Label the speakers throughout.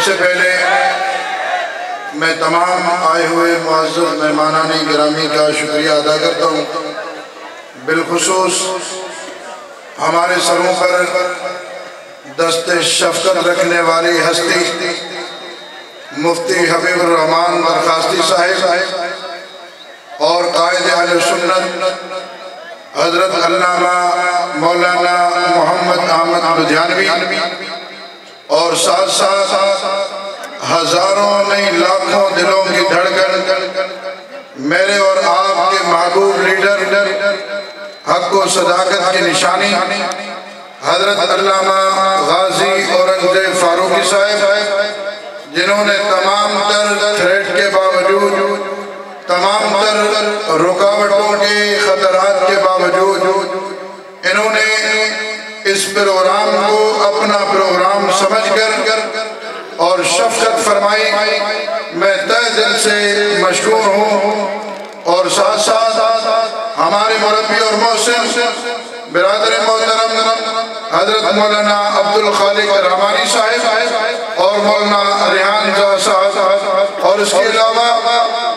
Speaker 1: سے پہلے میں تمام آئے ہوئے معزز مہمانان گرامی کا شکریہ ادا کرتا ہوں، بالخصوص ہمارے سروں پر دست شفقت رکھنے والی ہستی مفتی حبیب الرحمان درخواستی صاحب اور قائد اہل سنت حضرت علامہ مولانا محمد احمد لدھیانوی اور ساتھ ساتھ ہزاروں نہیں لاکھوں دلوں کی دھڑکن میرے اور آپ کے محبوب لیڈر حق و صداقت کی نشانی حضرت علامہ غازی اورنگزیب فاروقی صاحب، جنہوں نے تمام تر تھریٹ کے باوجود، تمام تر رکاوٹوں کے خطرات کے باوجود انہوں نے اس پروگرام کو اپنا پروگرام سمجھ کر اور شفقت فرمائی، میں تہ دل سے مشکور ہوں۔ اور ساتھ ساتھ ہمارے مربی اور محسن برادر محترم حضرت مولانا عبدالخالق رحمانی صاحب اور مولانا ریحان صاحب اور اس کے علاوہ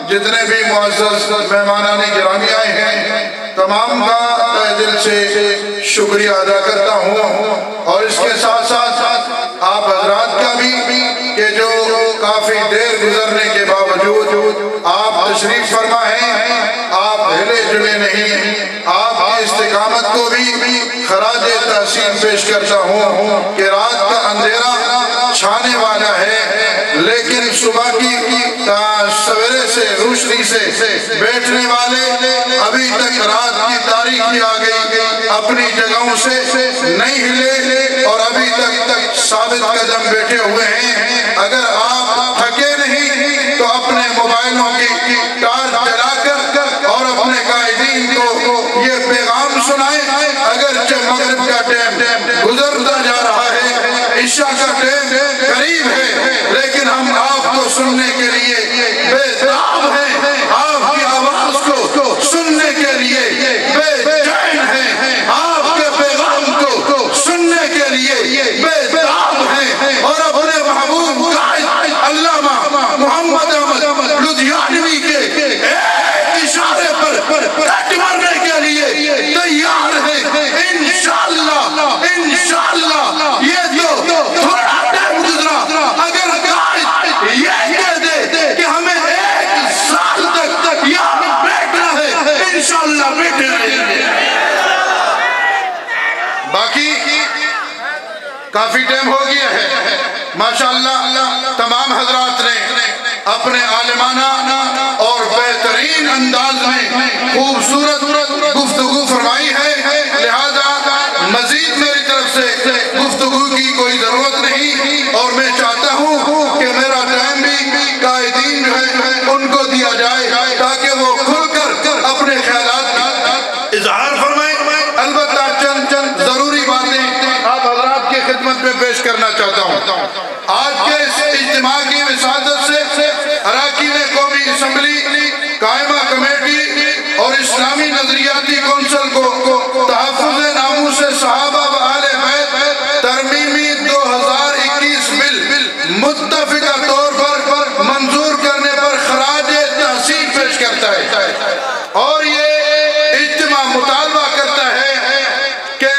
Speaker 1: جتنے بھی معزز مہمانان گرامی آئے ہیں، تمام کا تہ دل سے شکریہ ادا کرتا ہوں۔ اور اس کے ساتھ ساتھ آپ حضرات کا بھی کہ جو کافی دیر گزرنے کے باوجود آپ تشریف فرما ہیں، آپ ہلے جلے نہیں، آپ کی استقامت کو بھی خراج تحسین پیش کرتا ہوں کہ رات کا اندھیرا چھانے والا ہے، لیکن صبح کی سویرے سے روشنی سے بیٹھنے والے ابھی تک رات کی تاریکی آ گئی، اپنی جگہوں سے نہیں ہلے اور ابھی تک ثابت قدم بیٹھے ہوئے ہیں۔ اگر آپ تھکے نہیں تو اپنے موبائلوں کی ٹارچ جلا کر اور اپنے قائدین کو یہ پیغام سنائیں، اگرچہ مغرب کا ٹائم گزرتا جا رہا ہے، عشاء کا ٹائم قریب ہے، لیکن ہم آپ کو سننے کے لیے بے تاب ہیں، آپ کی آواز کو سننے کے لیے بے چین ہیں، آپ کے پیغام کو سننے کے لیے بے تاب ہیں، اور اپنے محبوب قائد علامہ محمد احمد لدھیانوی کے ایک اشارے پر ڈٹ مرنے کے لیے تیار ہیں۔ انشاءاللہ یہ تو تھوڑا ٹائم گزرا، اگر قائد یہ کہہ دے کہ ہمیں ایک سال تک یہاں بیٹھنا ہے، انشاءاللہ بیٹھے رہیں۔ باقی کافی ٹائم ہو گیا ہے، ماشاءاللہ تمام حضرات نے اپنے عالمانہ اور بہترین انداز میں خوبصورت گفتگو فرمائی ہے، لہذا مزید میری طرف سے گفتگو کی کوئی ضرورت نہیں، اور میں چاہتا ہوں کہ میرا ٹائم بھی قائدین جو ہے ان کو دیا جائے تاکہ وہ کھل کر اپنے خیالات کا اظہار فرمائیں۔ البتہ چند ضروری باتیں آپ حضرات کی خدمت میں پیش کرنا چاہتا ہوں۔ آج کے اس اجتماع کی وسادت سے اراکین قومی اسمبلی قائمہ کمیٹی اور اسلامی نظریاتی کونسل کو تحفظ ناموس صحابہ و آل بیت ترمیمی 2021 بل متفقہ طور پر منظور کرنے پر خراج تحسین پیش کرتا ہے، اور یہ اجتماع مطالبہ کرتا ہے کہ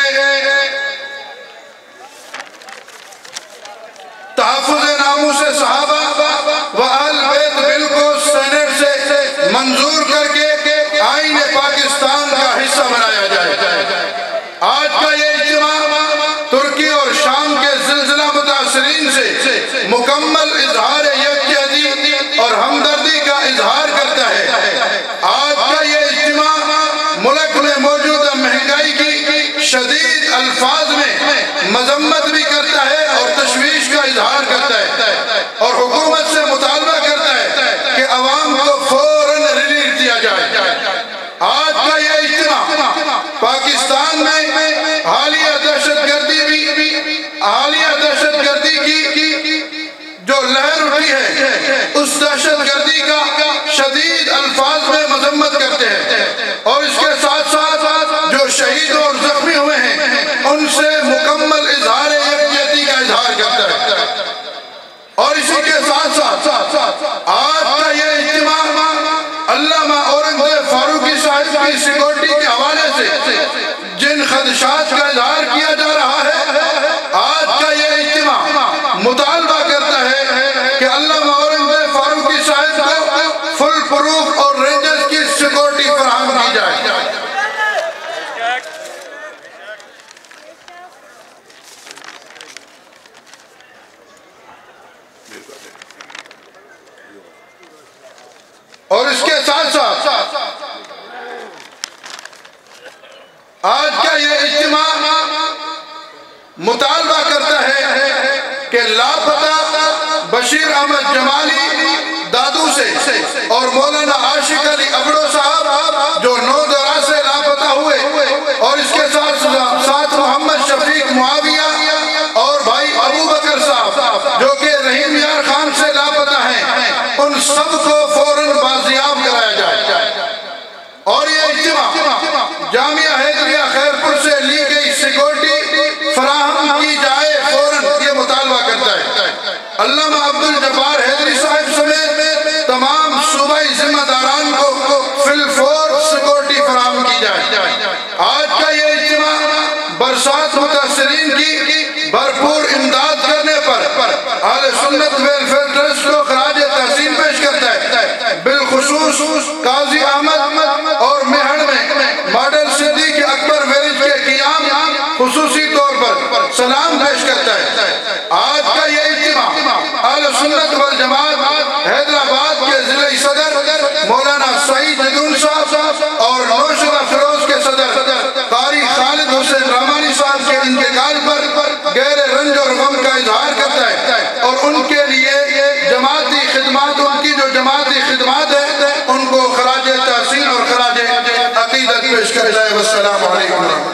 Speaker 1: تحفظ ناموس صحابہ و آل بیت بل کو سینٹ سے منظور کر کے آئین پاکستان کا حصہ بنایا جائے۔ آج کا یہ اجتماع ترکی اور شام کے زلزلہ متاثرین سے مکمل اظہار یکجہتی اور ہمدردی کا اظہار کرتا ہے۔ آج کا یہ اجتماع ملک میں موجودہ مہنگائی کی شدید الفاظ میں مذمت بھی کرتا ہے اور تشویش کا اظہار کرتا ہے، اور حکومت سے مطالبہ کرتا ہے کہ عوام کو فوراً ریلیف دیا جائے۔ آج کا یہ اجتماع پاکستان میں حالیہ دہشت گردی کی جو لہر اٹھی ہے، اس دہشت گردی کا شدید الفاظ میں مذمت کرتے ہیں، اور اس کے ساتھ ساتھ جو شہید اور زخمی ہوئے ہیں ان سے مکمل اظہار یکجہتی کا اظہار کرتا ہے، اور اس اسی کے ساتھ ساتھ آج کا یہ اجتماع علامہ اورنگزیب فاروقی صاحب کی سیکورٹی کے حوالے سے جن خدشات کا اظہار کیا جا رہا ہے، آج کا یہ اجتماع مطالبہ کرتا ہے کہ علامہ اورنگزیب فاروقی صاحب کو فل پروف اور رینجرز کی سیکورٹی فراہم کی جائے۔ اور اس کے ساتھ ساتھ آج کا یہ اجتماع مطالبہ کرتا ہے کہ لاپتہ بشیر احمد جمالی دادو سے اور مولانا عاشق علی ابڑو صاحب جو 9/10 سے لاپتہ ہوئے، اور اس کے ساتھ محمد شفیق معاویہ اور بھائی ابو بکر صاحب جو کہ رحیم یار خان سے لاپتہ ہیں، ان سب کو فوراً بازیاب کرایا جائے۔ اور یہ اجتماع جامعہ حیدریہ خیرپور سے لی گئی سیکورٹی فراہم کی جائے فوراً، یہ مطالبہ کرتا ہے۔ علامہ عبدالجبار حیدری صاحب سمیت تمام صوبائی ذمہ داران کو فی الفور سیکورٹی فراہم کی جائے۔ آج کا یہ اجتماع برسات متاثرین کی بھرپور امداد کرنے پر اہل سنت ویلفیئر ٹرسٹ کو خراج تحسین پیش کرتا ہے، بالخصوص قاضی احمد اور مہڑ میں ماڈل صدیق اکبر ویلیج کے قیام خصوصی طور پر سلام پیش کرتا ہے۔ آج کا یہ اجتماع اہل سنت والجماعت حیدرآباد کے ضلعی صدر مولانا سعید جدون صاحب اور نوشرہ فیروز کے صدر قاری خالد حسین رحمانی صاحب کے انتقال پر گہرے رنج اور غم کا اظہار کرتا ہے، اور ان کے لیے جماعتی خدمات، ان کی جو جماعتی خدمات ہیں ان کو خراج تحسین اور خراج عقیدت پیش کرتا ہے۔ والسلام علیکم۔